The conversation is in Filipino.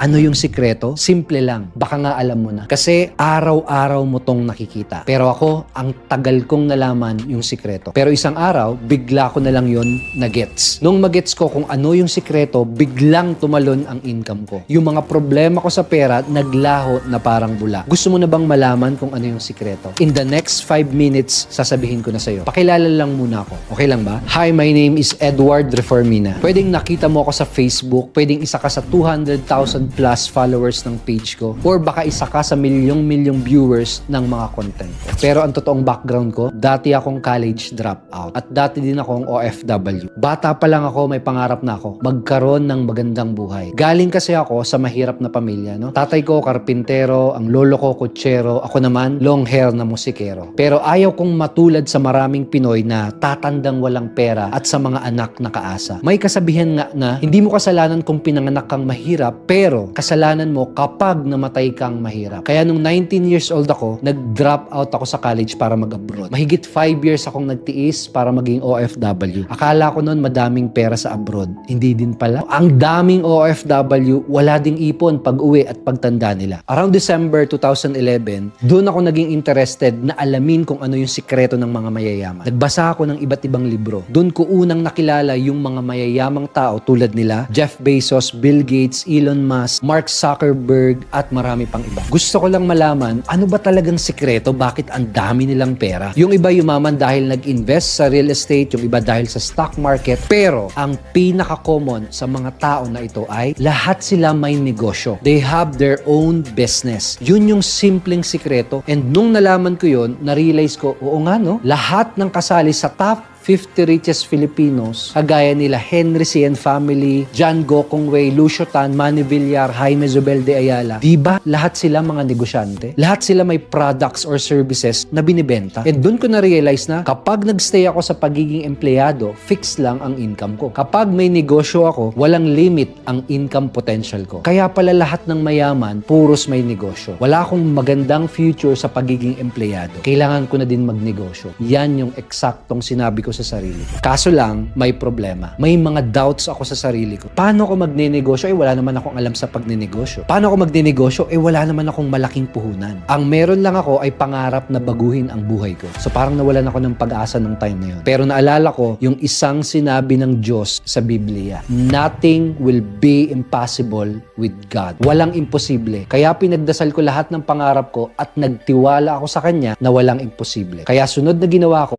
Ano yung sikreto? Simple lang. Baka nga alam mo na. Kasi araw-araw mo tong nakikita. Pero ako, ang tagal kong nalaman yung sikreto. Pero isang araw, bigla ko na lang yun na-gets. Nung magets ko kung ano yung sikreto, biglang tumalon ang income ko. Yung mga problema ko sa pera, naglaho na parang bula. Gusto mo na bang malaman kung ano yung sikreto? In the next 5 minutes, sasabihin ko na sa'yo. Pakilala lang muna ako. Okay lang ba? Hi, my name is Edward Reformina. Pwedeng nakita mo ako sa Facebook, pwedeng isa ka sa 200,000 plus followers ng page ko, or baka isa ka sa milyong-milyong viewers ng mga content ko. Pero ang totoong background ko, dati akong college dropout at dati din akong OFW. Bata pa lang ako, may pangarap na ako magkaroon ng magandang buhay. Galing kasi ako sa mahirap na pamilya, no? Tatay ko karpintero, ang lolo ko kutsero, ako naman long hair na musikero. Pero ayaw kong matulad sa maraming Pinoy na tatandang walang pera at sa mga anak na kaasa. May kasabihan nga na hindi mo kasalanan kung pinanganak kang mahirap, pero kasalanan mo kapag namatay kang mahirap. Kaya nung 19 years old ako, nag-drop out ako sa college para mag-abroad. Mahigit 5 years akong nagtiis para maging OFW. Akala ko noon madaming pera sa abroad. Hindi din pala. Ang daming OFW, wala ding ipon pag-uwi at pagtanda nila. Around December 2011, doon ako naging interested na alamin kung ano yung sikreto ng mga mayayaman. Nagbasa ako ng iba't ibang libro. Doon ko unang nakilala yung mga mayayamang tao tulad nila Jeff Bezos, Bill Gates, Elon Musk, Mark Zuckerberg, at marami pang iba. Gusto ko lang malaman, ano ba talagang sikreto? Bakit ang dami nilang pera? Yung iba yumaman dahil nag-invest sa real estate, yung iba dahil sa stock market. Pero, ang pinaka-common sa mga tao na ito ay lahat sila may negosyo. They have their own business. Yun yung simpleng sikreto. And nung nalaman ko yun, na-realize ko, oo nga no, lahat ng kasali sa top 50 richest Filipinos, kagaya nila Henry C. and Family, John Gokong Wei, Lucio Tan, Manny Villar, Jaime Zubel de Ayala. Diba? Lahat sila mga negosyante. Lahat sila may products or services na binibenta. And doon ko na-realize na kapag nagstay ako sa pagiging empleyado, fix lang ang income ko. Kapag may negosyo ako, walang limit ang income potential ko. Kaya pala lahat ng mayaman, puros may negosyo. Wala akong magandang future sa pagiging empleyado. Kailangan ko na din magnegosyo. Yan yung eksaktong sinabi ko sa sarili ko. Kaso lang, may problema. May mga doubts ako sa sarili ko. Paano ako magnenegosyo? Wala naman akong alam sa pagnenegosyo. Paano ako magnenegosyo? Wala naman akong malaking puhunan. Ang meron lang ako ay pangarap na baguhin ang buhay ko. So parang nawalan ako ng pag-asa ng time na yun. Pero naalala ko yung isang sinabi ng Diyos sa Biblia. Nothing will be impossible with God. Walang imposible. Kaya pinagdasal ko lahat ng pangarap ko at nagtiwala ako sa Kanya na walang imposible. Kaya sunod na ginawa ko,